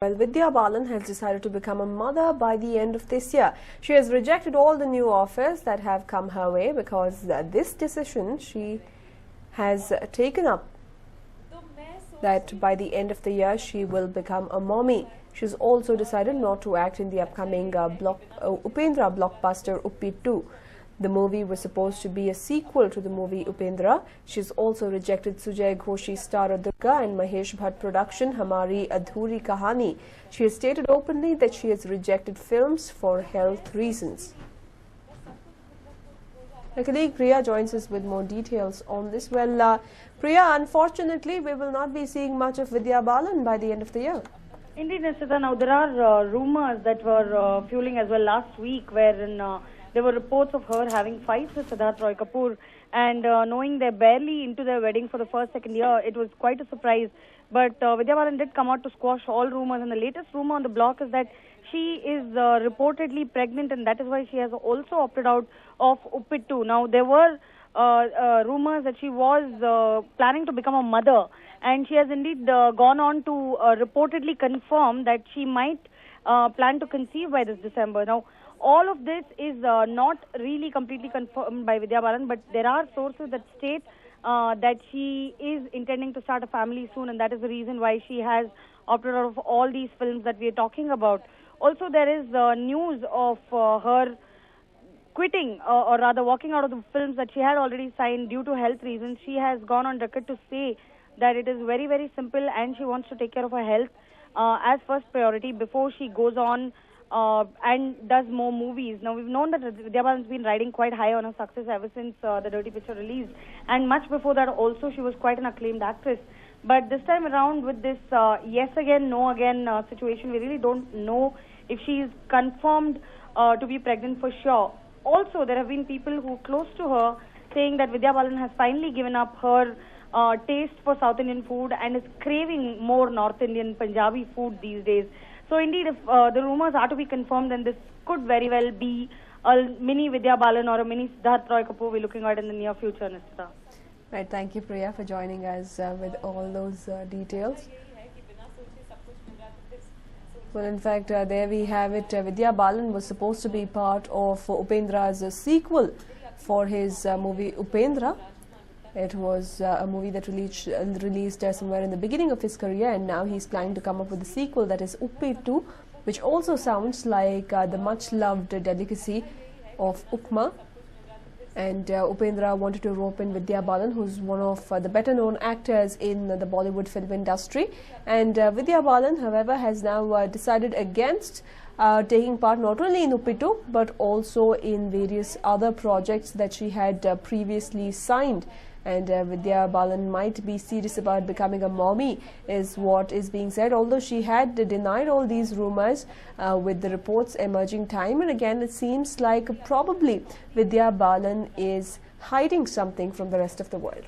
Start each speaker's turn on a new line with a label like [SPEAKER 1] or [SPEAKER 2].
[SPEAKER 1] Well, Vidya Balan has decided to become a mother by the end of this year. She has rejected all the new offers that have come her way because this decision she has taken up that by the end of the year she will become a mommy. She's also decided not to act in the upcoming Upendra blockbuster Uppi 2. The movie was supposed to be a sequel to the movie Upendra. She's also rejected Sujay Ghoshi starrer Durga and Mahesh Bhatt production Hamari Adhuri Kahani. She has stated openly that she has rejected films for health reasons. My colleague Priya joins us with more details on this. Well, Priya, unfortunately, we will not be seeing much of Vidya Balan by the end of the year.
[SPEAKER 2] Indeed, Nishita. Now, there are rumours that were fueling as well last week, wherein there were reports of her having fights with Siddharth Roy Kapoor, and knowing they're barely into their wedding for the second year, it was quite a surprise. But Vidya Balan did come out to squash all rumours, and the latest rumour on the block is that she is reportedly pregnant, and that is why she has also opted out of Uppi 2. Now, there were rumours that she was planning to become a mother, and she has indeed gone on to reportedly confirm that she might plan to conceive by this December. Now, all of this is not really completely confirmed by Vidya Balan, but there are sources that state that she is intending to start a family soon, and that is the reason why she has opted out of all these films that we are talking about. Also, there is news of her quitting, or rather walking out of the films that she had already signed due to health reasons. She has gone on record to say that it is very, very simple, and she wants to take care of her health as first priority before she goes on and does more movies. Now, we've known that Vidya Balan has been riding quite high on her success ever since the Dirty Picture released, and much before that also she was quite an acclaimed actress. But this time around, with this yes again, no again situation, we really don't know if she is confirmed to be pregnant for sure. Also, there have been people who are close to her saying that Vidya Balan has finally given up her taste for South Indian food and is craving more North Indian Punjabi food these days. So indeed, if the rumours are to be confirmed, then this could very well be a mini Vidya Balan or a mini Siddharth Roy Kapoor we're looking at in the near future, Nishita.
[SPEAKER 1] Right, thank you, Priya, for joining us with all those details. Well, in fact, there we have it. Vidya Balan was supposed to be part of Upendra's sequel for his movie Upendra. It was a movie that released somewhere in the beginning of his career, and now he's planning to come up with a sequel that is Uppi 2, which also sounds like the much-loved delicacy of Upma. And Upendra wanted to rope in Vidya Balan, who's one of the better-known actors in the Bollywood film industry. And Vidya Balan, however, has now decided against taking part not only in Uppi 2, but also in various other projects that she had previously signed. And Vidya Balan might be serious about becoming a mommy, is what is being said, although she had denied all these rumours with the reports emerging time and again. It seems like probably Vidya Balan is hiding something from the rest of the world.